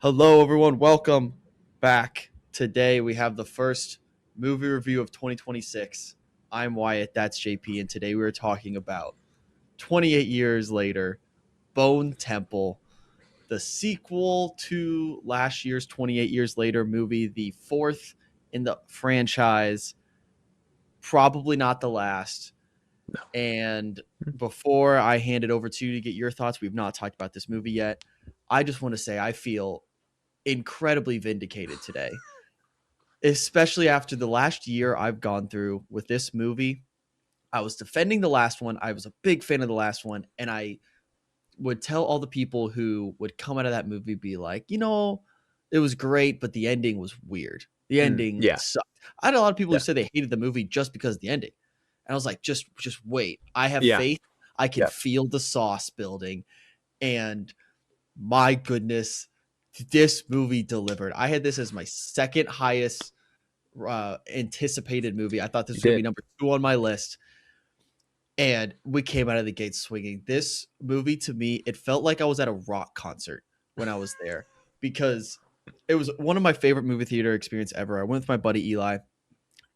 Hello, everyone. Welcome back. Today we have the first movie review of 2026. I'm Wyatt. That's JP. And today we are talking about 28 years later, Bone Temple, the sequel to last year's 28 years later movie, the fourth in the franchise, probably not the last. No. And before I hand it over to you to get your thoughts, we've not talked about this movie yet. I just want to say I feel incredibly vindicated today, especially after the last year I've gone through with this movie. I was defending the last one. I was a big fan of the last one. And I would tell all the people who would come out of that movie, be like, it was great, but the ending was weird. The ending Yeah. sucked. I had a lot of people who Yeah. said they hated the movie just because of the ending. And I was like, just wait. I have Yeah. faith. I can Yeah. feel the sauce building. And my goodness, this movie delivered. I had this as my second highest anticipated movie. I thought this You was going to be did. number 2 on my list. And we came out of the gate swinging. This movie, to me, it felt like I was at a rock concert when I was there, because it was one of my favorite movie theater experience ever. I went with my buddy Eli,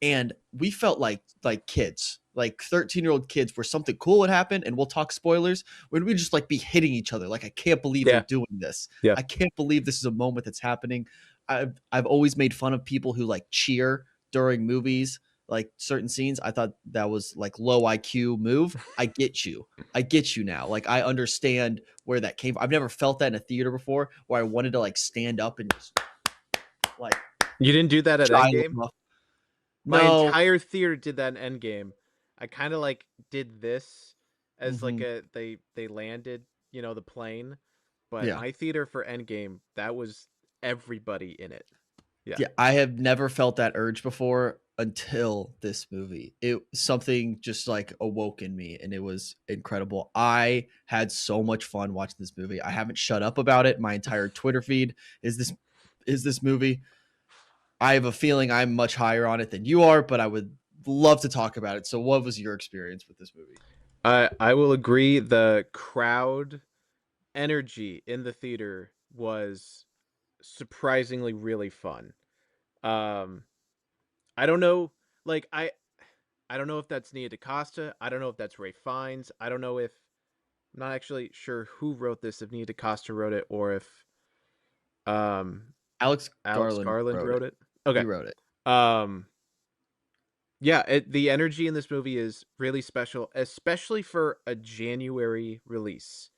and we felt like kids, like 13-year-old kids, where something cool would happen, and we'll talk spoilers, when we just like be hitting each other like, I can't believe they're Yeah. doing this. Yeah. I can't believe this is a moment that's happening. I've always made fun of people who like cheer during movies, like certain scenes. I thought that was like low IQ move. I get you now. Like, I understand where that came from. I've never felt that in a theater before, where I wanted to like stand up and just like You didn't do that at shy Endgame? them up. My No. entire theater did that in Endgame. I kind of like did this as like Mhm. they landed, the plane. But Yeah. my theater for Endgame, that was everybody in it. Yeah. Yeah, I have never felt that urge before until this movie. It something just like awoke in me, and it was incredible. I had so much fun watching this movie. I haven't shut up about it. My entire Twitter feed is this movie. I have a feeling I'm much higher on it than you are, but I would love to talk about it. So what was your experience with this movie? I will agree, the crowd energy in the theater was surprisingly really fun. Um I don't know, like I don't know if that's Nia DaCosta. I don't know if that's Ray Fiennes. I don't know if I'm not actually sure who wrote this, if Nia DaCosta wrote it or if um Alex Alex Garland Garland wrote it. wrote it. He Okay. wrote it. Um yeah, the energy in this movie is really special, especially for a January release.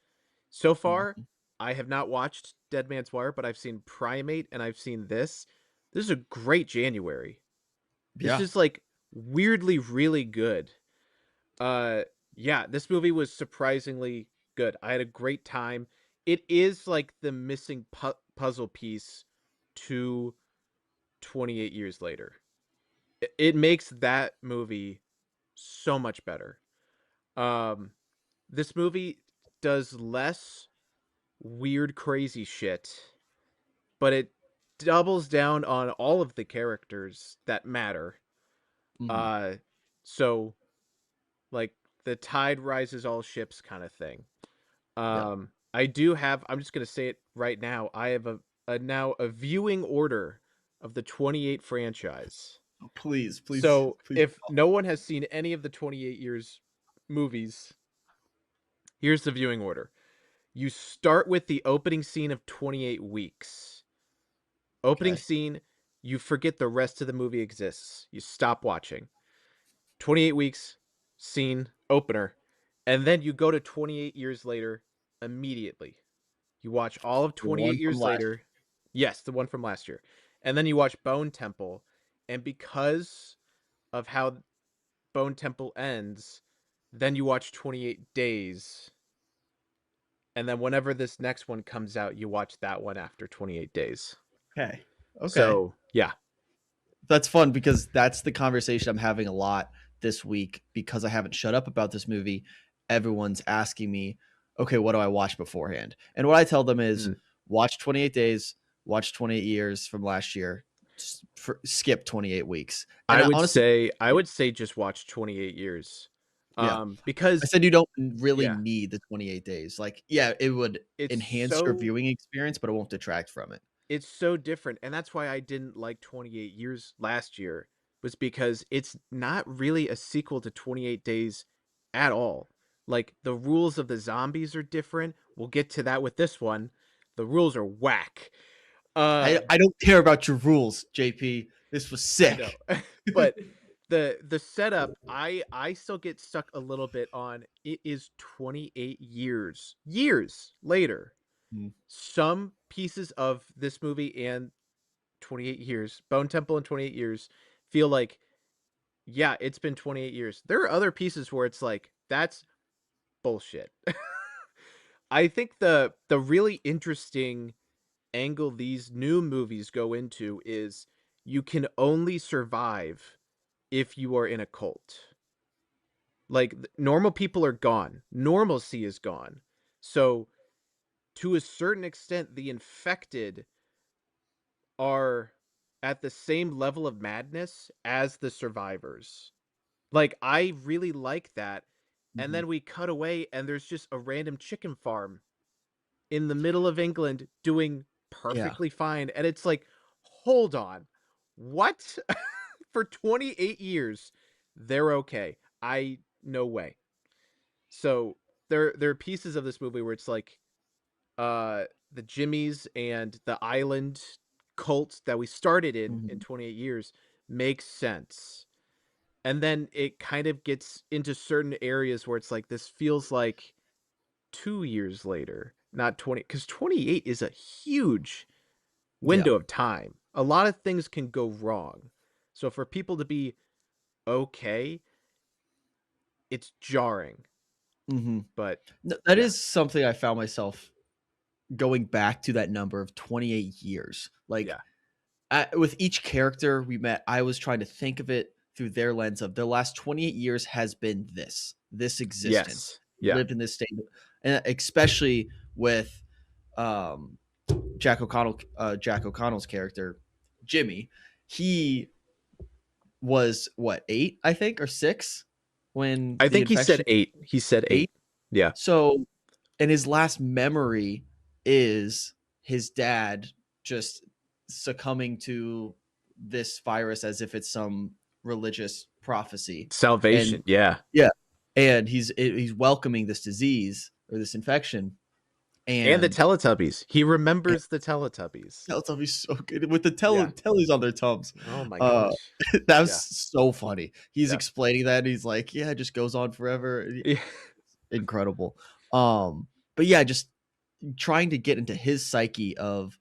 So far, Mhm. I have not watched Dead Man's Wire, but I've seen Primate and I've seen this. This is a great January. This Yeah. is like weirdly really good. Uh, yeah, this movie was surprisingly good. I had a great time. It is like the missing puzzle piece to 28 years later. It makes that movie so much better. Um, this movie does less weird, crazy shit, but it doubles down on all of the characters that matter. Mhm. Uh, so like the tide rises all ships kind of thing. Yeah. I do have. I'm just gonna say it right now. I have a viewing order of the 28 franchise. Oh, please, please, So please. if no one has seen any of the 28 years movies, here's the viewing order. You start with the opening scene of 28 weeks. Opening Okay. scene, you forget the rest of the movie exists. You stop watching. 28 weeks, scene, opener, and then you go to 28 years later immediately. You watch all of The 28 one from years last later. Yes, the one from last year. And then you watch Bone Temple. And because of how Bone Temple ends, then you watch 28 Days. And then whenever this next one comes out, you watch that one after 28 days. year. Okay. Okay. So, yeah. That's fun, because that's the conversation I'm having a lot this week, because I haven't shut up about this movie. Everyone's asking me, okay, what do I watch beforehand? And what I tell them is, Mm. watch 28 Days, watch 28 Years from last year, skip 28 weeks. And honestly, I yeah, would say just watch 28 years. yeah. I Because said you don't really yeah, need the 28 days. Like, yeah, it would it's enhance your so viewing experience, but it won't detract from it. It's so different, and that's why I didn't like 28 Years last year, was because it's not really a sequel to 28 Days at all. Like, the rules of the zombies are different. We'll get to that with this one. The rules are whack. Uh, I don't care about your rules, JP. This was I know. sick. But the setup, I still get stuck a little bit on it is 28 years later. Mm, Some pieces of this movie and 28 years, Bone Temple in 28 years feel like, yeah, it's been 28 years. There are other pieces where it's like, that's bullshit. I think the really interesting angle these new movies go into is you can only survive if you are in a cult. Like normal people are gone. Normalcy is gone. So to a certain extent the infected are at the same level of madness as the survivors. Like, I really like that, and mhm. then we cut away, and there's just a random chicken farm in the middle of England doing Yeah. perfectly fine, and it's like, "Hold on. What? For 28 years, they're okay. No way." So, there are pieces of this movie where it's like, the Jimmies and the island cult that we started in Mhm. 28 years makes sense. And then it kind of gets into certain areas where it's like this feels like 2 years later, not 20, because 28 is a huge Yeah. window of time. A lot of things can go wrong. So for people to be okay, it's jarring, Mhm. but That yeah. is something I found myself going back to, that number of 28 years. Like, Yeah. with each character we met, I was trying to think of it through their lens of the last 28 years has been this existence. Yes. We Yeah. lived in this state, and especially with um, Jack O'Connell's character, Jimmy. He was what, 8, I think, or 6 when I the think he said infection. 8. He said 8. 8. Yeah. So, and his last memory is his dad just succumbing to this virus as if it's some religious prophecy. And Salvation. Yeah. yeah, and he's welcoming this disease or this infection, And the and Teletubbies. He remembers the Teletubbies. Teletubbies so good with the Yeah. tellies on their tubs. Oh my Uh, gosh. that was Yeah. so funny. He's Yeah. explaining that, and he's like, "Yeah, it just goes on forever." Yeah. Incredible. But yeah, just trying to get into his psyche of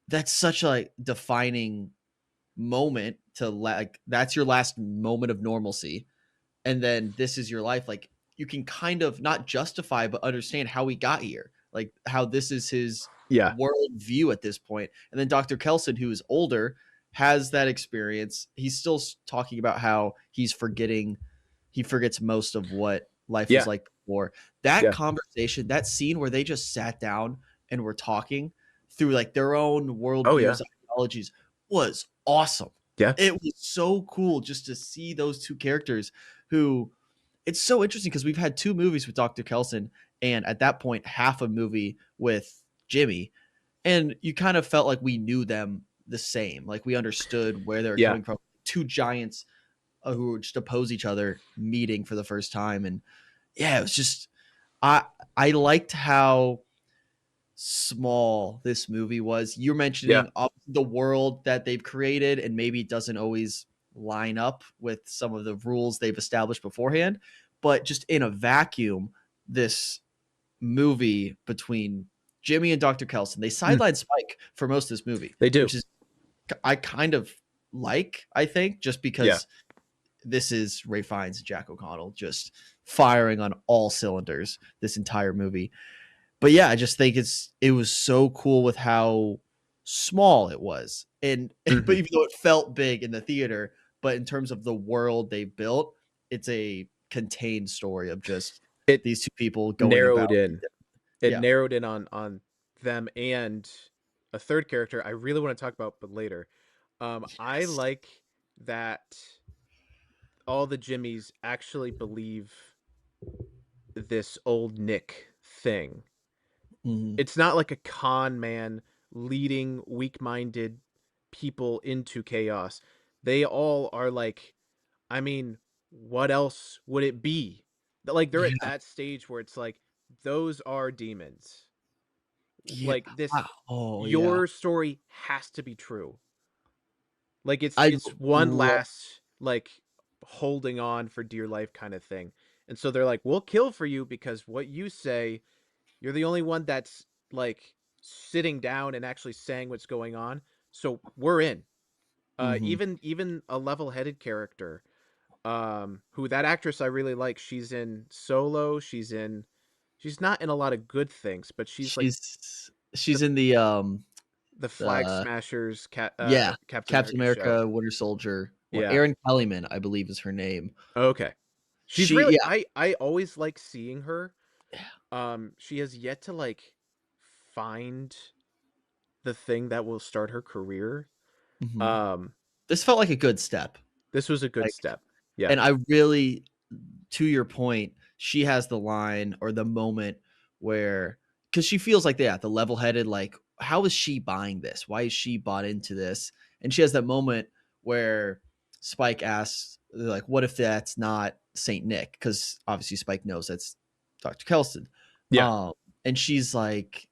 that's such a defining moment to like that's your last moment of normalcy, and then this is your life. Like, you can kind of not justify but understand how he got here, like how this is his Yeah. world view at this point. And then Dr. Kelson, who is older, has that experience. He's still talking about how he forgets most of what life was Yeah. like before. That Yeah. conversation, that scene where they just sat down and were talking through like their own Oh yeah. worldviews, ideologies, was awesome. Yeah. It was so cool just to see those two characters who, it's so interesting because we've had two movies with Dr. Kelson, and at that point half a movie with Jimmy, and you kind of felt like we knew them the same, like we understood where they were Yeah. coming from. Two giants who just oppose each other meeting for the first time, and yeah, it was just I liked how small this movie was. You're Yeah. mentioning the world that they've created, and maybe it doesn't always line up with some of the rules they've established beforehand, but just in a vacuum, this movie between Jimmy and Dr. Kelson, they Mm, sideline Spike for most of this movie, they do. which is I kind of like, I think, just Yeah. because this is Ray Fiennes and Jack O'Connell just firing on all cylinders this entire movie. But yeah, I just think it was so cool with how small it was. And but Mhm. even though it felt big in the theater, but in terms of the world they built, it's a contained story of just It these two people going about. narrowed in. It Yeah. narrowed in on them and a third character I really want to talk about, but later. I Yes. like that all the Jimmies actually believe this old Nick thing. Mhm. It's not like a con man leading weak-minded people into chaos. They all are like, I mean, what else would it be? Like, they're at Yeah, that stage where it's like, those are demons. yeah. Like, this Oh, yeah. your story has to be true. Like, I it's one love last, like, holding on for dear life kinda thing. And so they're like, "We'll kill for you because what you say, you're the only one that's, like, sitting down and actually saying what's going on, so we're in." mhm. Even a level-headed character, who that actress I really like, she's in Solo, she's not in a lot of good things, but she's like She's the in the Flag the Smashers yeah, Captain Captain America show. America, Winter Soldier, what Yeah. Erin Kellyman, I believe is her name. Okay. She's She really yeah, I always like seeing her. She has yet to, like, find the thing that will start her career. mhm. Um, This felt like a good step, this was a good like step. Yeah. and I really to your point, she has the line or the moment where because she feels like, yeah, the level-headed, like, how is she buying this? Why is she bought into this? And she has that moment where Spike asks, like, what if that's not Saint Nick? Because obviously Spike knows that's Dr. Kelson. Yeah. Um, and she's like,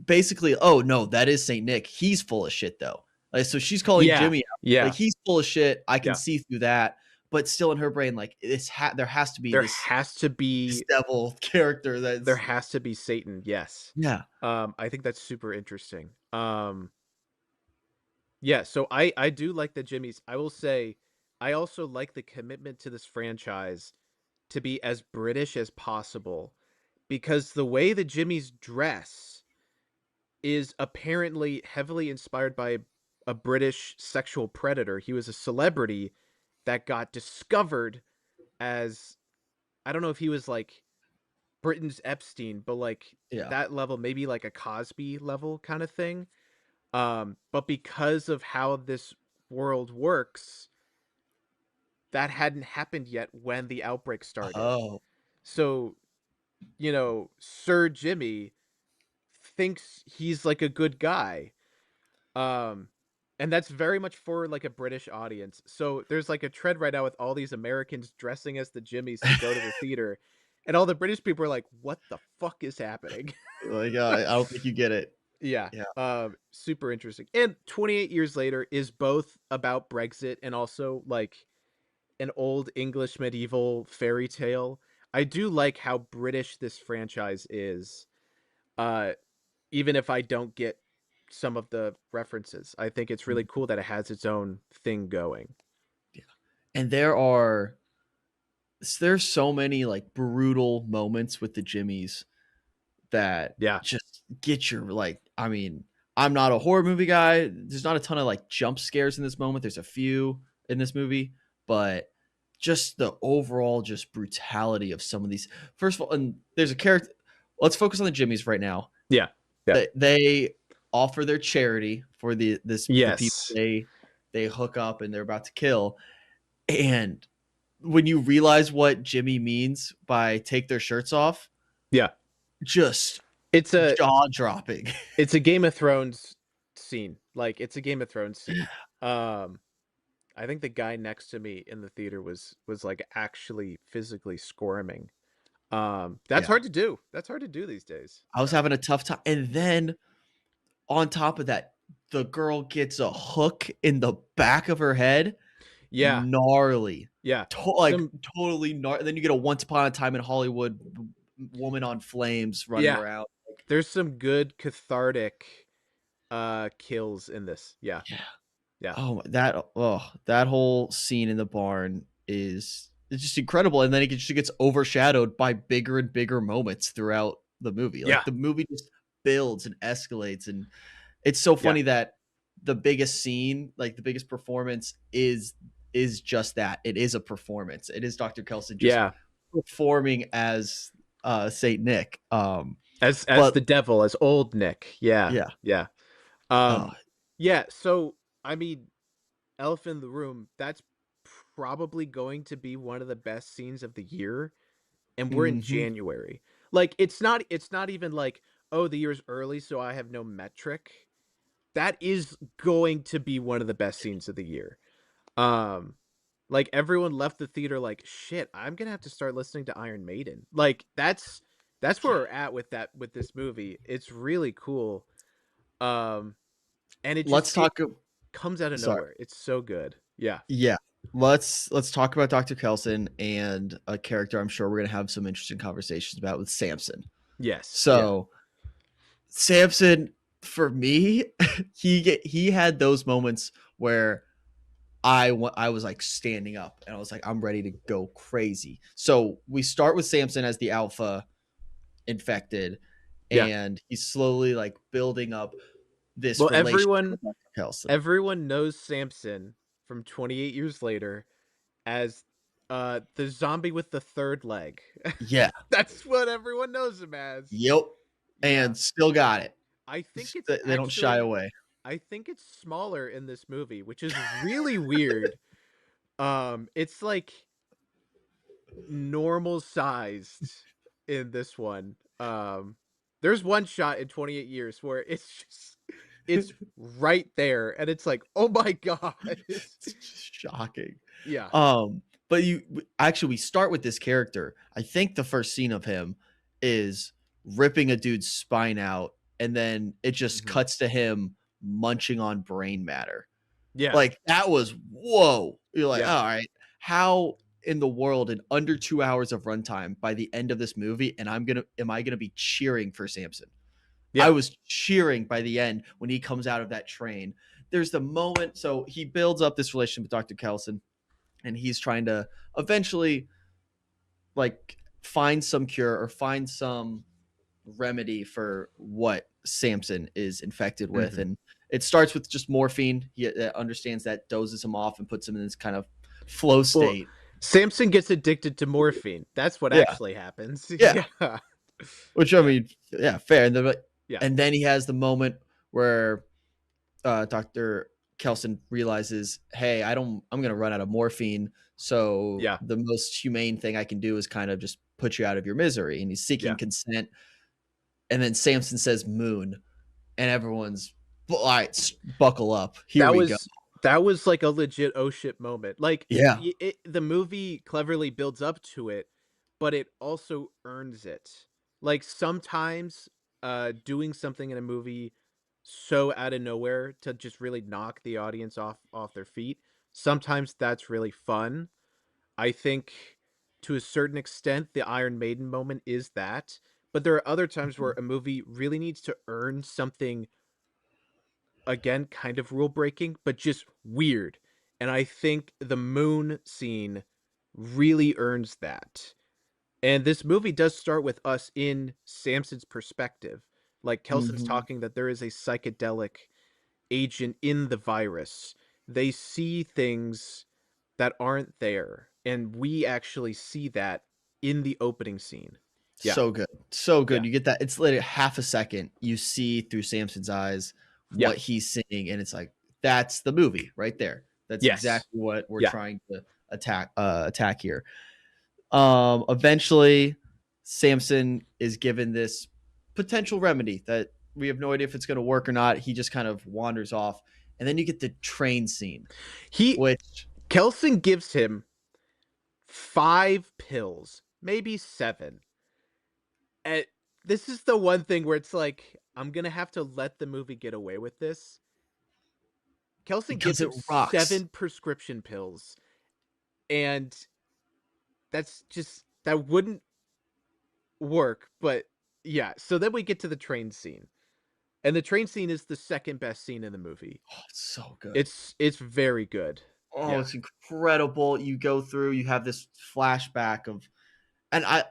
basically, oh no, that is Saint Nick. He's full of shit though. Like, so she's calling Yeah. Jimmy out. Like Yeah. he's full of shit. I can Yeah. see through that. But still in her brain, like there has to be There this has to be devil character there that's has to be Satan, yes. yeah. I think that's super interesting. Yeah, so I do like the Jimmys. I will say I also like the commitment to this franchise to be as British as possible because the way the Jimmys dress is apparently heavily inspired by a British sexual predator. He was a celebrity that got discovered as I don't know if he was like Britain's Epstein, but like Yeah. that level, maybe like a Cosby level kind of thing. But because of how this world works, that hadn't happened yet when the outbreak started. Oh. So, Sir Jimmy thinks he's like a good guy. Um, and that's very much for like a British audience. So there's like a trend right now with all these Americans dressing as the Jimmys to go to the theater. And all the British people are like, what the fuck is happening? Like I don't think you get it. Yeah. Yeah. Super interesting. And 28 years later is both about Brexit and also like an old English medieval fairy tale. I do like how British this franchise is. Uh, Even if I don't get some of the references, I think it's really Mhm. cool that it has its own thing going. Yeah. And there's so many like brutal moments with the Jimmies that Yeah. just get your like I mean, I'm not a horror movie guy. There's not a ton of like jump scares in this moment. There's a few in this movie, but just the overall just brutality of some of these. First of all, and there's a character. Let's focus on the Jimmies right now. Yeah. Yeah. They offer their charity for the people Yes. they hook up and they're about to kill. And when you realize what Jimmy means by take their shirts off, Yeah. just It's a jaw dropping. it's a Game of Thrones scene. Like it's a Game of Thrones scene. Um I think the guy next to me in the theater was like actually physically squirming. That's Yeah. hard to do. That's hard to do these days. I was having a tough time. And then on top of that, the girl gets a hook in the back of her head. Yeah. Gnarly. Yeah. Like Some totally gnarly. Then you get a once upon a time in Hollywood woman on flames running yeah. around. Like, There's some good cathartic kills in this. Yeah. yeah. Yeah. That whole scene in the barn is it's just incredible. And then it just gets overshadowed by bigger and bigger moments throughout the movie. Like Yeah. the movie just builds and escalates and it's so Yeah. funny that the biggest scene, like the biggest performance is just that. It is a performance. It is Dr. Kelson just Yeah. performing as Saint Nick. As But the devil, as old Nick. Yeah. yeah. Yeah. Uh, Yeah, so I mean, Elephant in the Room, that's probably going to be one of the best scenes of the year, and we're in mhm. January. Like, it's not even like, oh, the year's early, so I have no metric. That is going to be one of the best scenes of the year. Um, like, everyone left the theater like, "Shit, I'm gonna have to start listening to Iron Maiden." Like, that's where Yeah. we're at with this movie. It's really cool. Um, and Let's it talk. comes out of Sorry. nowhere. It's so good. Yeah. Yeah. Let's talk about Dr. Kelson and a character I'm sure we're gonna have some interesting conversations about with Samson. Yes. Yeah. So Samson, for me, he had those moments where I was like standing up and I was like, I'm ready to go crazy. So we start with Samson as the alpha infected, Yeah. and he's slowly like building up this Well, relationship with Dr. Kelson. everyone knows Samson from 28 years later as the zombie with the third leg. Yeah. That's what everyone knows him as. Yep. Yeah. And still got it. I think it's They don't shy actually away. I think it's smaller in this movie, which is really weird. It's like normal sized in this one. There's one shot in 28 years where it's right there and it's like, "Oh my god." It's just shocking. Yeah. But actually we start with this character. I think the first scene of him is ripping a dude's spine out, and then it just Mhm. cuts to him munching on brain matter. Yeah. Like that was whoa. You're like, Yeah. all right, how in the world in under 2 hours of runtime by the end of this movie, and am I gonna be cheering for Samson? I Yeah. was cheering by the end when he comes out of that train. There's the moment, so he builds up this relationship with Dr. Kelson, and he's trying to eventually like find some cure or find some remedy for what Samson is infected with. Mhm. And it starts with just morphine. He understands that, dozes him off and puts him in this kind of flow Well, state. Samson gets addicted to morphine. That's what Yeah. actually happens. Yeah. Yeah. Which I Yeah. mean, yeah, fair. Yeah. And then he has the moment where Dr. Kelson realizes, hey, I'm going to run out of morphine. So Yeah. the most humane thing I can do is kind of just put you out of your misery. And he's seeking Yeah. consent. And then Samson says moon, and everyone's, all right, buckle up. Here That we go. was that was like a legit oh shit moment. Like Yeah. the movie cleverly builds up to it, but it also earns it. Like sometimes doing something in a movie so out of nowhere to just really knock the audience off their feet, sometimes that's really fun. I think to a certain extent the Iron Maiden moment is that, but there are other times where Mhm. a movie really needs to earn something, again, kind of rule breaking, but just weird. And I think the moon scene really earns that. And this movie does start with us in Samson's perspective. Like Kelson's Mhm. talking that there is a psychedelic agent in the virus. They see things that aren't there. And we actually see that in the opening scene. Yeah. So good. So Yeah. good. You get that. It's literally half a second. You see through Samson's eyes Yeah. what he's seeing, and it's like, that's the movie right there. That's Yes. exactly what we're Yeah. trying to attack here. Eventually, Samson is given this potential remedy that we have no idea if it's going to work or not. He just kind of wanders off, and then you get the train scene, He which Kelson gives him 5 pills, maybe 7. And this is the one thing where it's like, I'm gonna have to let the movie get away with this. Kelson because gives it him rocks. 7 prescription pills, and that's just that wouldn't work, but yeah, so then we get to the train scene, and the train scene is the second best scene in the movie. Oh, it's so good. It's very good. Oh, Yeah. it's incredible. You go through, you have this flashback of, and I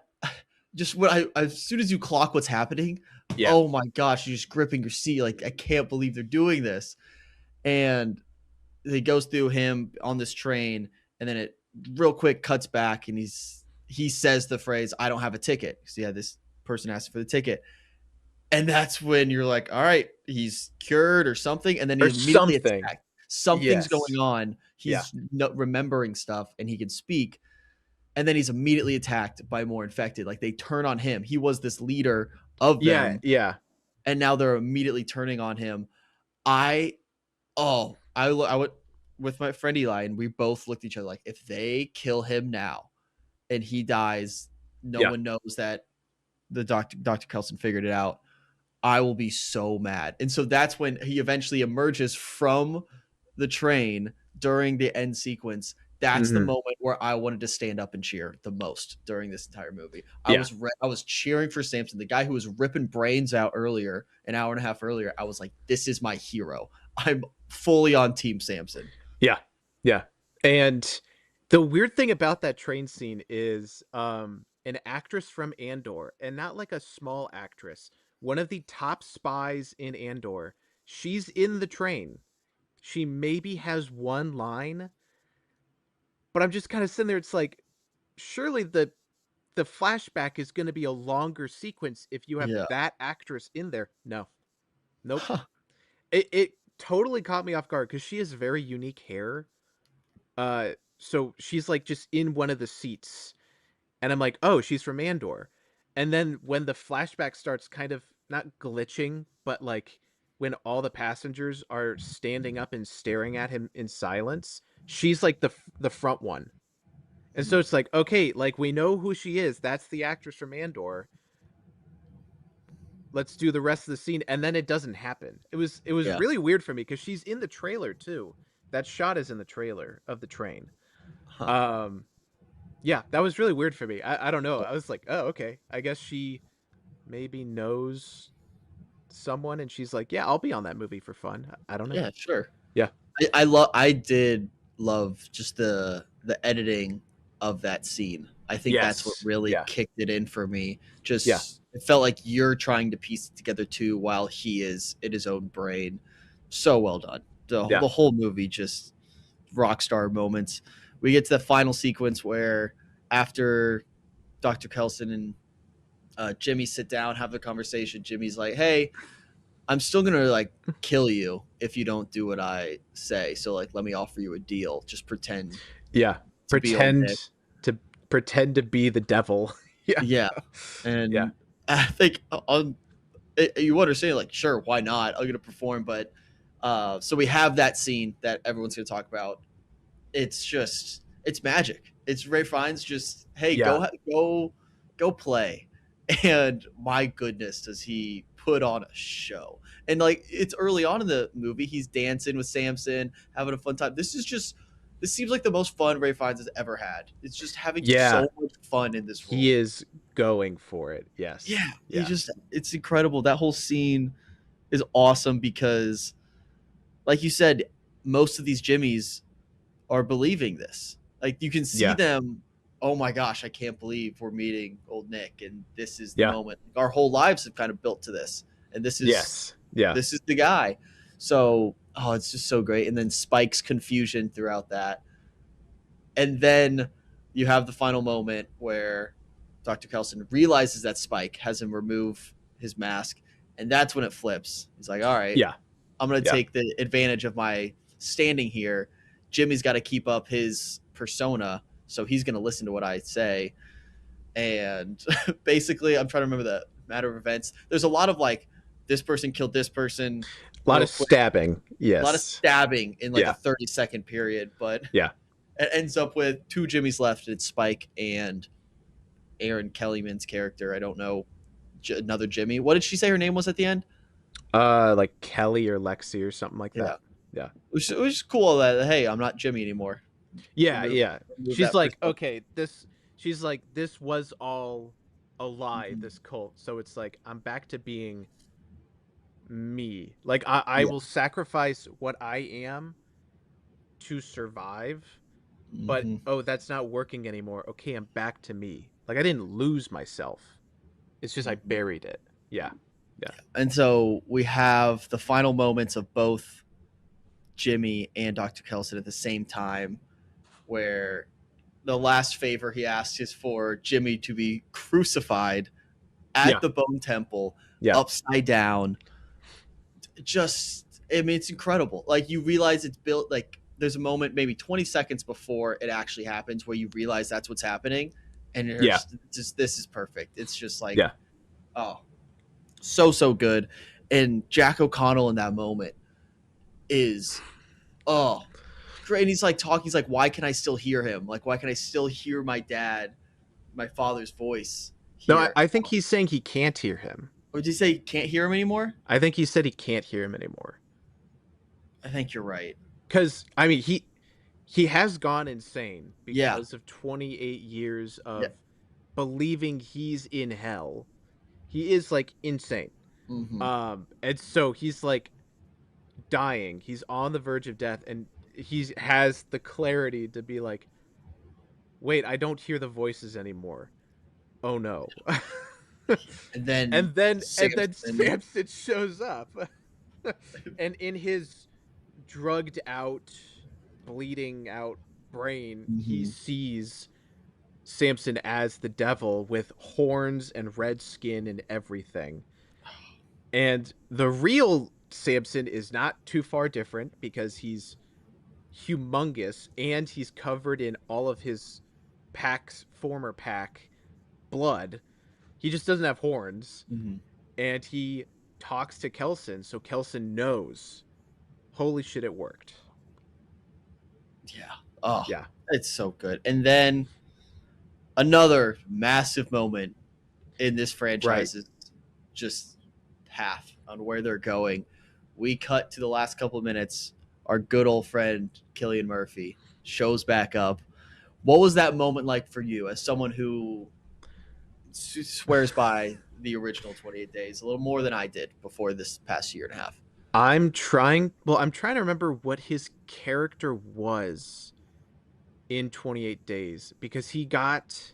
just when I as soon as you clock what's happening, Yeah. oh my gosh, you're just gripping your seat. Like, I can't believe they're doing this. And it goes through him on this train, and then it real quick cuts back, and he says the phrase, "I don't have a ticket." So yeah, this person asked for the ticket, and that's when you're like, all right, he's cured or something, and then Or he's immediately something. attacked. Something's Yes. going on. Yeah. He's remembering stuff, and he can speak, and then he's immediately attacked by more infected. Like, they turn on him. He was this leader of Yeah, them, yeah. and now they're immediately turning on him. I I would with my friend Eli, and we both looked at each other like, if they kill him now and he dies, no Yeah. one knows that the Dr. Kelson figured it out. I will be so mad. And so that's when he eventually emerges from the train during the end sequence. That's the Hmm. moment where I wanted to stand up and cheer the most during this entire movie. Yeah. I was cheering for Samson, the guy who was ripping brains out earlier, an hour and a half earlier. I was like, this is my hero. I'm fully on Team Samson. Yeah. Yeah. And the weird thing about that train scene is an actress from Andor, and not like a small actress, one of the top spies in Andor, she's in the train. She maybe has one line, but I'm just kind of sitting there. It's like, surely the flashback is going to be a longer sequence if you have Yeah. that actress in there. No, nope. Huh. It totally caught me off guard because she has very unique hair. So she's like just in one of the seats, and I'm like, oh, she's from Andor. And then when the flashback starts kind of not glitching, but like when all the passengers are standing up and staring at him in silence, she's like the front one. And so it's like, okay, like we know who she is. That's the actress from Andor. Let's do the rest of the scene, and then it doesn't happen. It was Yeah. really weird for me because she's in the trailer too. That shot is in the trailer of the train. Huh. Um yeah, that was really weird for me. I don't know. I was like, oh, okay. I guess she maybe knows someone and she's like, yeah, I'll be on that movie for fun. I don't know. Yeah, sure. Yeah. I did love just the editing of that scene. I think that's what Yes. really Yeah. kicked it in for me. Yeah. Just it felt like you're trying to piece it together too while he is in his own brain. So well done. Yeah. The whole movie just rock star moments. We get to the final sequence where after Dr. Kelson and Jimmy sit down, have the conversation. Jimmy's like, "Hey, I'm still gonna like kill you if you don't do what I say. So like, let me offer you a deal. Just pretend Yeah. to be old Nick." To pretend to be the devil. Yeah. Yeah, Yeah. and I think on you understand like, sure, why not? I'm gonna perform, but so we have that scene that everyone's gonna talk about. It's magic. It's Ray Fiennes just hey Yeah. go play, and my goodness does he put on a show. And like it's early on in the movie, he's dancing with Samson, having a fun time. This seems like the most fun Ray Fiennes has ever had. It's just having Yeah. so much fun in this He role. is going for it. Yes. Yeah, Yeah. it's incredible. That whole scene is awesome because, like you said, most of these Jimmies are believing this. Like you can see Yeah. them. Oh my gosh, I can't believe we're meeting old Nick, and this is the Yeah. moment. Our whole lives have kind of built to this, and Yes. Yeah. this is the guy. So, oh, it's just so great. And then Spike's confusion throughout that, and then you have the final moment where Dr. Kelson realizes that Spike has him remove his mask, and that's when it flips. He's like, "All right, Yeah. I'm going to Yeah. take the advantage of my standing here. Jimmy's got to keep up his persona, so he's going to listen to what I say." And basically, I'm trying to remember the matter of events. There's a lot of like, this person killed this person A lot real of quick, stabbing. a lot of Yes. stabbing in like a Yeah. 30-second period, but Yeah. it ends up with two Jimmys left. It's Spike and Aaron Kellyman's character. I don't know, another Jimmy. What did she say her name was at the end? Like Kelly or Lexi or something like Yeah, that. Yeah. it was cool that hey, I'm not Jimmy anymore. Yeah, Remove, yeah. remove She's that like, persona. okay, she's like, this was all a lie, Mhm. this cult. So it's like, I'm back to being me. Like, I Yeah. will sacrifice what I am to survive, but Hmm. oh, that's not working anymore. Okay, I'm back to me. Like, I didn't lose myself. It's just I Hmm. buried it. Yeah. Yeah. And so we have the final moments of both Jimmy and Dr. Kelson at the same time, where the last favor he asks is for Jimmy to be crucified at Yeah. the Bone Temple, Yeah. upside down. Just, I mean, it's incredible. Like you realize it's built. Like there's a moment, maybe 20 seconds before it actually happens, where you realize that's what's happening, and Yeah. just this is perfect. It's just like, Yeah. oh, so good. And Jack O'Connell in that moment is, oh, great. And he's like talking. He's like, why can I still hear him? Like, why can I still hear my dad, my father's voice No, I, here? I think he's saying he can't hear him. Or did he say he can't hear him anymore? I think he said he can't hear him anymore. I think you're right. Because I mean, he has gone insane Yeah. because of 28 years Yeah. of believing he's in hell. He is like insane. Mm-hmm. And so he's like dying. He's on the verge of death, and he has the clarity to be like, "Wait, I don't hear the voices anymore. Oh no." And then and then Samson. Samson shows up. And in his drugged out, bleeding out brain, he Mm-hmm. sees Samson as the devil with horns and red skin and everything. And the real Samson is not too far different because he's humongous and he's covered in all of his pack's former pack blood. He just doesn't have horns, Mm-hmm. and he talks to Kelson, so Kelson knows. Holy shit, it worked. Yeah. Oh, Yeah. it's so good. And then another massive moment in this Right. franchise's just path on where they're going. We cut to the last couple of minutes. Our good old friend Killian Murphy shows back up. What was that moment like for you as someone who swears by the original 28 Days a little more than I did before this past year and a half? I'm trying to remember what his character was in 28 Days because he got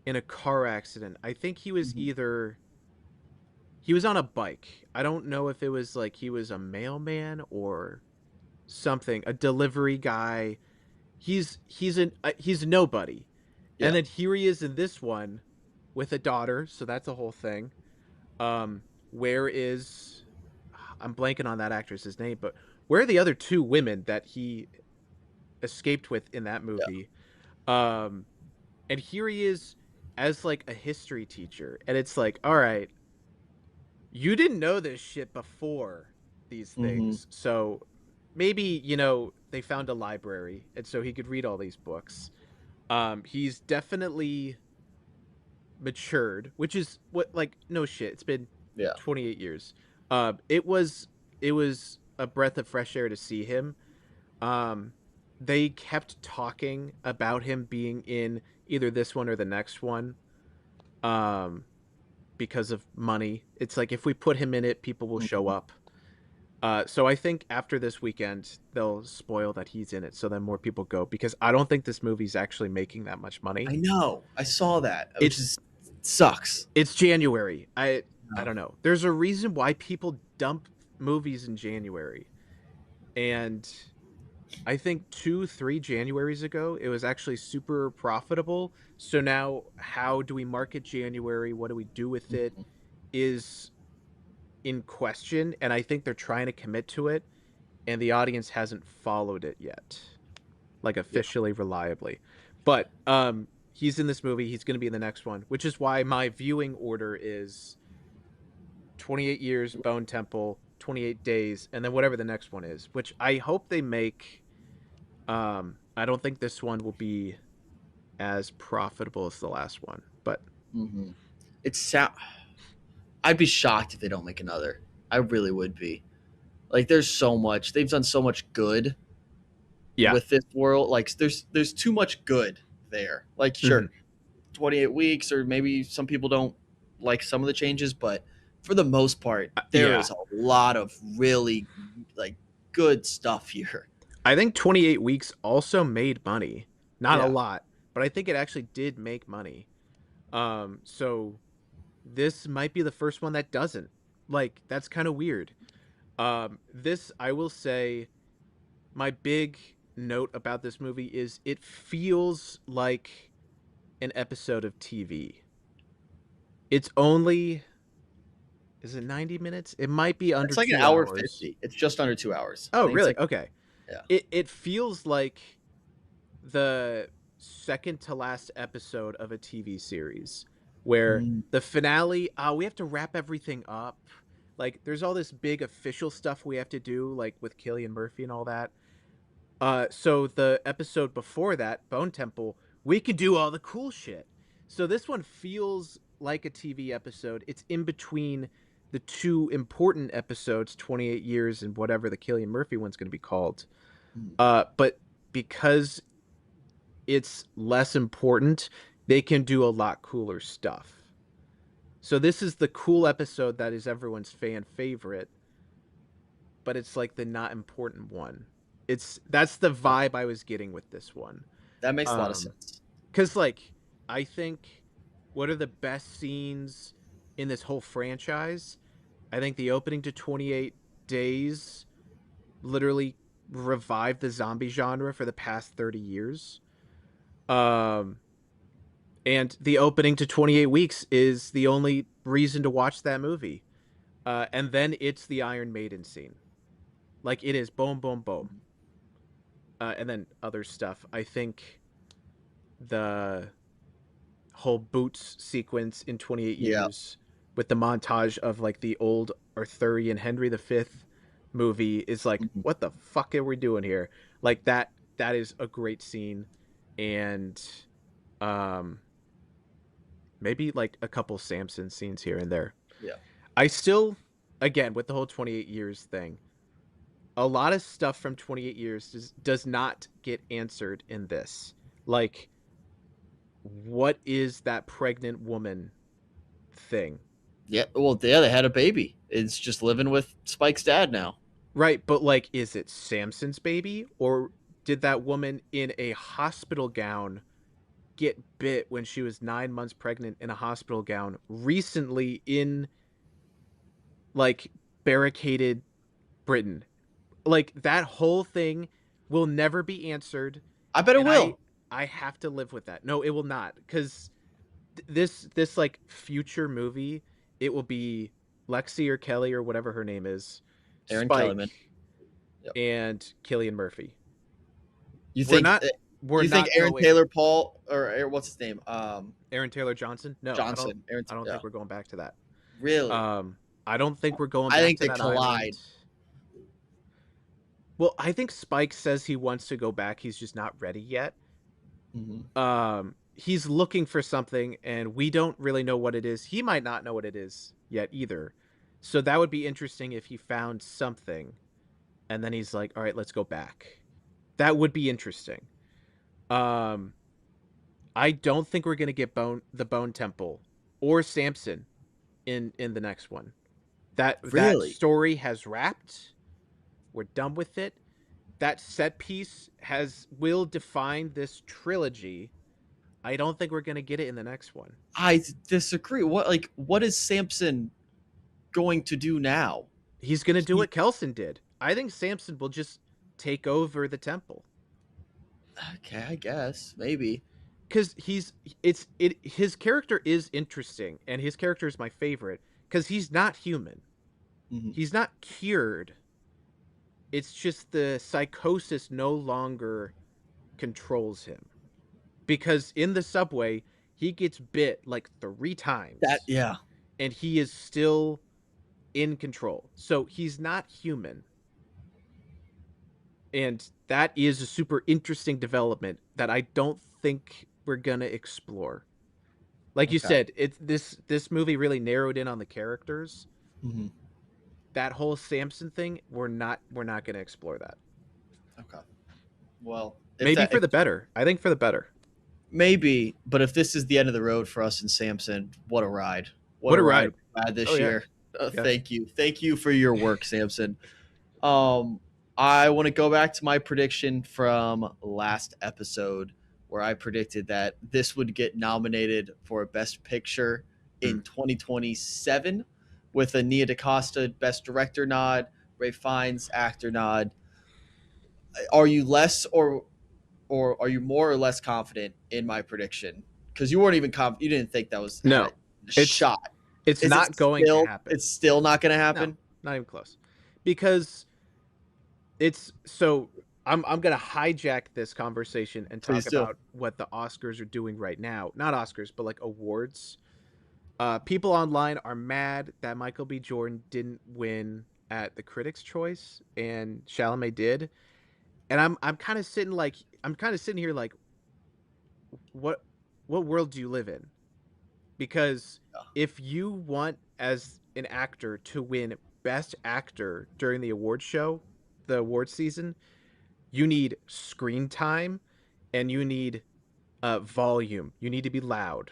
in a car accident. I think Mm-hmm. he was on a bike. I don't know if it was like he was a mailman or something, a delivery guy. He's nobody. And Yeah. then here he is in this one with a daughter, so that's a whole thing. Um where is I'm blanking on that actress's name, but where are the other two women that he escaped with in that Yeah. movie? Um and here he is as like a history teacher, and it's like, all right, you didn't know this shit before these Mm-hmm. things, so maybe they found a library and so he could read all these books. He's definitely matured, which is what, like, no shit, it's been Yeah. 28 years. It was a breath of fresh air to see him. um they kept talking about him being in either this one or the next one, um because of money. It's like, if we put him in it, people will show Mm-hmm. up. So I think after this weekend they'll spoil that he's in it, so then more people go, because I don't think this movie's actually making that much money. I know. I saw that, which It's is sucks. it's January. I No. don't know. There's a reason why people dump movies in January. And I think 2, 3 Januaries ago, it was actually super profitable. So now, how do we market January? What do we do with it? Mhm. Is in question. And I think they're trying to commit to it. And the audience hasn't followed it yet, like Yeah. officially, reliably. But he's in this movie. He's going to be in the next one, which is why my viewing order is 28 Years, Bone Temple, 28 Days, and then whatever the next one is, which I hope they make. I don't think this one will be as profitable as the last one, but Mm-hmm. It's I'd be shocked if they don't make another. I really would be. Like, there's so much. They've done so much good yeah. with this world. Like, there's too much good there. Like, Hmm. sure, 28 weeks, or maybe some people don't like some of the changes, but for the most part, there Yeah. is a lot of really like good stuff here. I think 28 Weeks also made money. Not a Yeah. lot, but I think it actually did make money. So this might be the first one that doesn't. Like, that's kind of weird. This, I will say, my big note about this movie is it feels like an episode of TV. It's only, is it 90 minutes? It might be under It's like an 2 hour hours. 50. It's just under 2 hours. I Oh, think it's really? like, Okay. yeah. It feels like the second to last episode of a TV series where Mm, the finale, we have to wrap everything up. Like, there's all this big official stuff we have to do, like with Cillian Murphy and all that. So the episode before that, Bone Temple, we could do all the cool shit. So this one feels like a TV episode. It's in between the two important episodes, 28 Years and whatever the Cillian Murphy one's going to be called. Mhm. But because it's less important, they can do a lot cooler stuff. So this is the cool episode that is everyone's fan favorite, but it's like the not important one. That's the Okay. vibe I was getting with this one. That makes a lot of Um, sense. cause like I think what are the best scenes in this whole franchise? I think the opening to 28 Days literally revived the zombie genre for the past 30 years. Um, and the opening to 28 Weeks is the only reason to watch that movie. And then it's the Iron Maiden scene. Like it is boom, boom, boom. Mhm. And then other stuff. I think the whole Boots sequence in 28 Yeah. Years with the montage of like the old Arthurian Henry V movie is like, Mhm. what the fuck are we doing here? Like that is a great scene. And um maybe like a couple Samson scenes here and there. Yeah. I still, again, with the whole 28 Years thing, a lot of stuff from 28 Years does not get answered in this. Like, what is that pregnant woman thing? Yeah. Well, yeah, they had a baby. It's just living with Spike's dad now. Right, but like, is it Samson's baby? Or did that woman in a hospital gown get bit when she was 9 months pregnant in a hospital gown recently in like barricaded Britain? Like that whole thing will never be answered, I bet it and I will. I have to live with that. No, it will not, because this like future movie, it will be Lexi or Kelly or whatever her name is, Aaron Spike, Kellyman. Yep. and Killian Murphy. You We're think? not we're You think not Aaron going Taylor Paul or what's his name? Aaron Taylor Johnson. No, Johnson. Aaron. I don't Yeah. think we're going back to that. Really? Um, I don't think we're going I back think to they that island. collide. Well, I think Spike says he wants to go back. He's just not ready yet. Hmm. He's looking for something and we don't really know what it is. He might not know what it is yet either. So that would be interesting if he found something and then he's like, all right, let's go back. That would be interesting. um I don't think we're going to get the Bone Temple or Samson in the next one. That Really? story has wrapped. We're done with it. That set piece will define this trilogy. I don't think we're going to get it in the next one. I disagree. What is Samson going to do now? He's going to do He what Kelson did. I think Samson will just take over the temple okay, I guess maybe. because his character is interesting and his character is my favorite because he's not human. Hmm. He's not cured. It's just the psychosis no longer controls him because in the subway he gets bit like 3 times Yeah. and he is still in control. So he's not human. And that is a super interesting development that I don't think we're gonna explore. Like you Okay. said, it's this movie really narrowed in on the characters. Hmm. That whole Samson thing, we're not gonna explore that. Okay. Well, Maybe for the better. I think for the better. maybe, but if this is the end of the road for us in Samson, what a ride! What What a a ride ride. we had Oh this yeah. year. Yeah. Thank you for your work, Samson. Um, I want to go back to my prediction from last episode where I predicted that this would get nominated for a Best Picture in Mm. 2027 with a Nia DaCosta Best Director nod, Ray Fiennes actor nod. Are you less or are you more or less confident in my prediction? Because you weren't even confident. You didn't think that was had No. a It's shot. it's Is it not going to still? happen. It's still not going to No, happen. not even close. Because it's so I'm gonna hijack this conversation and talk Please do. about what the Oscars are doing right now. Not Oscars, but like awards. People online are mad that Michael B. Jordan didn't win at the Critics' Choice and Chalamet did. And I'm kind of sitting like I'm kind of sitting here like what what world do you live in? Because if you want as an actor to win best actor during the award show, the award season, you need screen time and you need volume. You need to be loud.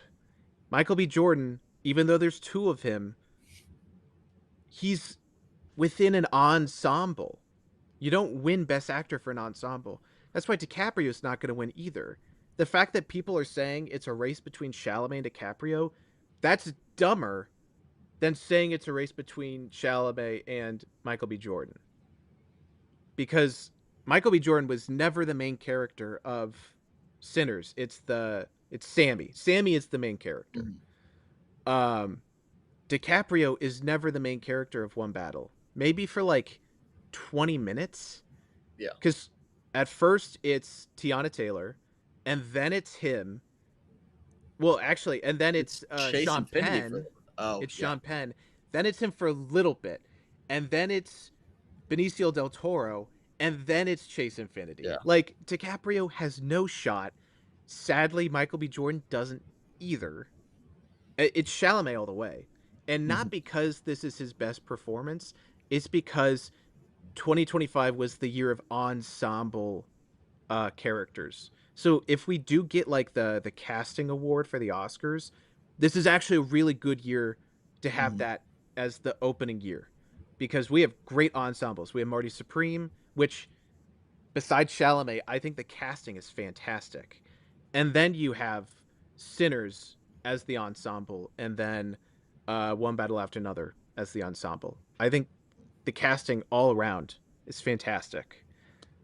Michael B. Jordan, even though there's two of him, he's within an ensemble. You don't win Best Actor for an ensemble. That's why DiCaprio's not going to win either. The fact that people are saying it's a race between Chalamet and DiCaprio, that's dumber than saying it's a race between Chalamet and Michael B. Jordan. Because Michael B. Jordan was never the main character of Sinners. It's Sammy. Sammy is the main character. Mhm. Um, DiCaprio is never the main character of One Battle. Maybe for like 20 minutes. Yeah. Because at first it's Tiana Taylor, and then it's him. Well, actually, and then it's Chase Sean Infinity for Penn. Oh, It's yeah. Sean Penn. Then it's him for a little bit, and then it's Benicio del Toro, and then it's Chase Infinity. Yeah. Like DiCaprio has no shot. Sadly, Michael B. Jordan doesn't either. It's Chalamet all the way, and not Mhm. because this is his best performance. It's because 2025 was the year of ensemble characters. So if we do get like the casting award for the Oscars, this is actually a really good year to have Mhm. that as the opening year, because we have great ensembles. We have Marty Supreme, which besides Chalamet, I think the casting is fantastic. And then you have Sinners as the ensemble, and then One Battle After Another as the ensemble. I think the casting all around is fantastic.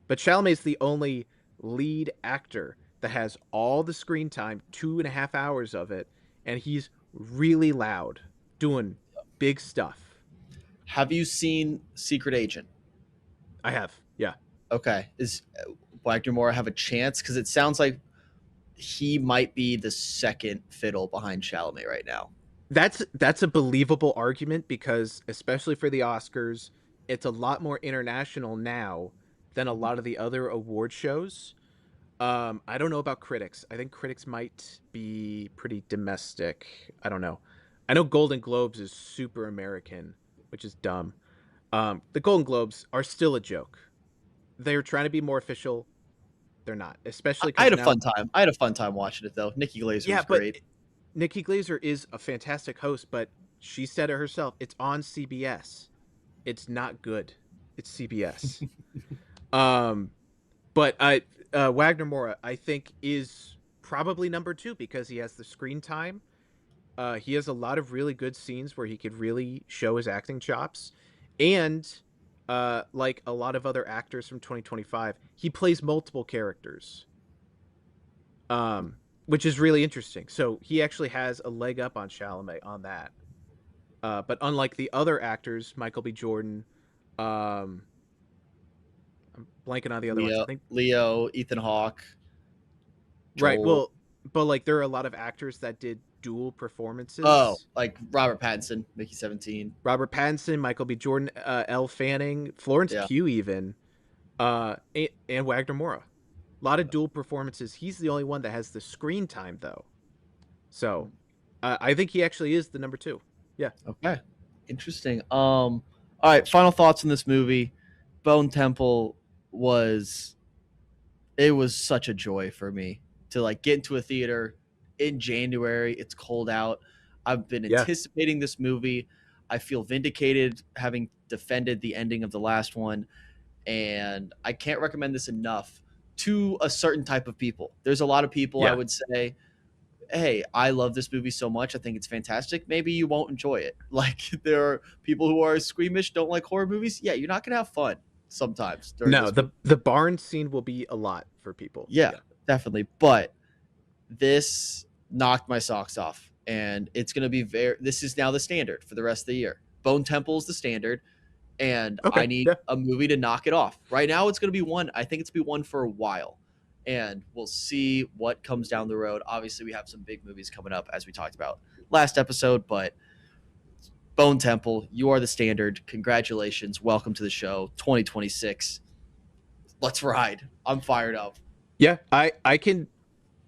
But Chalamet is the only lead actor that has all the screen time, 2.5 hours of it, and he's really loud, doing big stuff. Have you seen Secret Agent? I have, yeah. Okay. Is Wagner Moore have a chance? Because it sounds like he might be the second fiddle behind Chalamet right now. That's a believable argument because especially for the Oscars, it's a lot more international now than a lot of the other award shows. I don't know about critics. I think critics might be pretty domestic. I don't know. I know Golden Globes is super American, which is dumb. The Golden Globes are still a joke. They're trying to be more official. They're not, especially I had because a now, fun time. I had a fun time watching it though. Nikki Glazer yeah, was but great. Nikki Glazer is a fantastic host, but she said it herself. It's on CBS. It's not good. It's CBS. Um, but Wagner Moura, I think, is probably number two because he has the screen time. He has a lot of really good scenes where he could really show his acting chops, and like a lot of other actors from 2025, he plays multiple characters, which is really interesting. So he actually has a leg up on Chalamet on that. But unlike the other actors, Michael B. Jordan, um, I'm blanking on the other ones. I think Leo, Ethan Hawke, right. Joel. Well, but like there are a lot of actors that did dual Oh, performances. like Robert Pattinson, Mickey 17. Robert Pattinson, Michael B. Jordan, Elle Fanning, Florence Yeah. Pugh, even, and Wagner Moura. A lot of dual performances. He's the only one that has the screen time though. So I think he actually is the number two. Yeah. Okay. Interesting. All right, final thoughts on this movie. Bone Temple was it was such a joy for me to like get into a theater in January. It's cold out. I've been Yeah. anticipating this movie. I feel vindicated having defended the ending of the last one, and I can't recommend this enough to a certain type of people. There's a lot of people I Yeah. would say, hey, I love this movie so much. I think it's fantastic. Maybe you won't enjoy it. Like there are people who are squeamish, don't like horror movies. Yeah, you're not gonna have fun sometimes during No, this movie. the barn scene will be a lot for people. Yeah, Yeah. definitely. But this knocked my socks off, and it's gonna be very. This is now the standard for the rest of the year. Bone Temple is the standard, and I Okay. need Yeah. a movie to knock it off. Right now, it's gonna be one. I think it's gonna be one for a while, and we'll see what comes down the road. Obviously, we have some big movies coming up, as we talked about last episode, but Bone Temple, you are the standard. Congratulations. Welcome to the show. 2026. Let's ride. I'm fired up. Yeah, I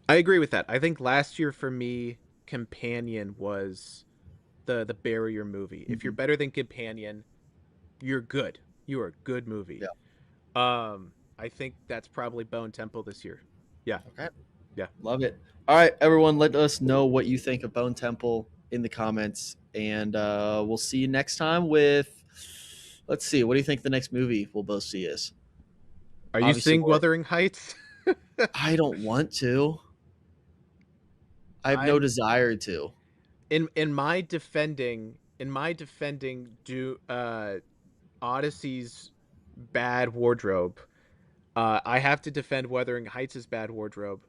agree with that. I think last year for me, Companion was the barrier movie. If you're Mhm. better than Companion, you're good. You are a good movie. Yeah. I think that's probably Bone Temple this year. Yeah, Okay. yeah. Love it. All right, everyone, let us know what you think of Bone Temple in the comments, and we'll see you next time with. Let's see. What do you think the next movie we'll both see is? Are you Obviously, seeing we're. Wuthering Heights? I don't want to. I have no I'm desire to. in my defending do Odyssey's bad wardrobe. I have to defend Wuthering Heights' bad wardrobe.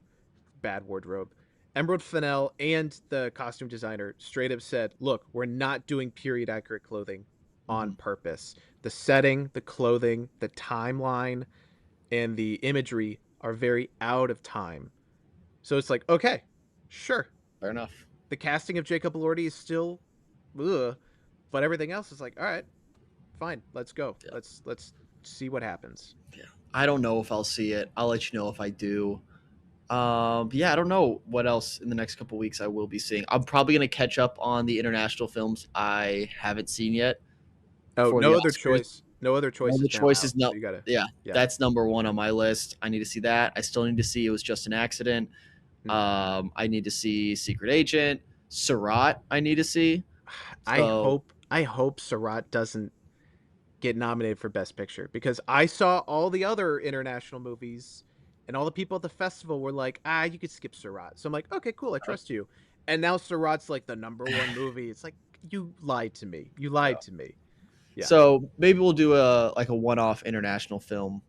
Emerald Fennell and the costume designer straight up said, "Look, we're not doing period accurate clothing on Mhm. purpose. The setting, the clothing, the timeline, and the imagery are very out of time." So it's like, okay, sure. Fair enough. The casting of Jacob Elordi is still, ugh, but everything else is like, all right, fine, let's go. Yeah. Let's see what happens. Yeah. I don't know if I'll see it. I'll let you know if I do. But yeah, I don't know what else in the next couple weeks I will be seeing. I'm probably gonna catch up on the international films I haven't seen yet Oh, for the no other Oscars. choice. No other Well, choice the is now choice out. is no. So you gotta, Yeah, yeah. that's number one on my list. I need to see that. I still need to see It Was Just an Accident. Hmm. I need to see Secret Agent. Surratt, I need to see. So I hope Sarat doesn't get nominated for Best Picture because I saw all the other international movies and all the people at the festival were like, you could skip Sarat. So I'm like, okay, cool, I uh, trust you. And now Sarat's like the number one movie. It's like you lied to me. You yeah. lied to me. Yeah, So maybe we'll do a one-off international film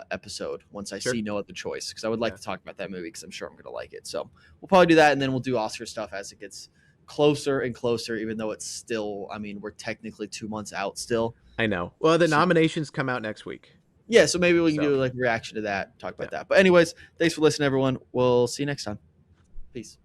episode once I sure. see no other choice, because I would like Yeah, to talk about that movie because I'm sure I'm going to like it. So we'll probably do that, and then we'll do Oscar stuff as it gets closer and closer. Even though it's still, I mean, we're technically 2 months out still. I know. Well, the So nominations come out next week. yeah, so maybe we can So do like a reaction to that, talk yeah. about that. But anyways, thanks for listening, everyone. We'll see you next time. Peace.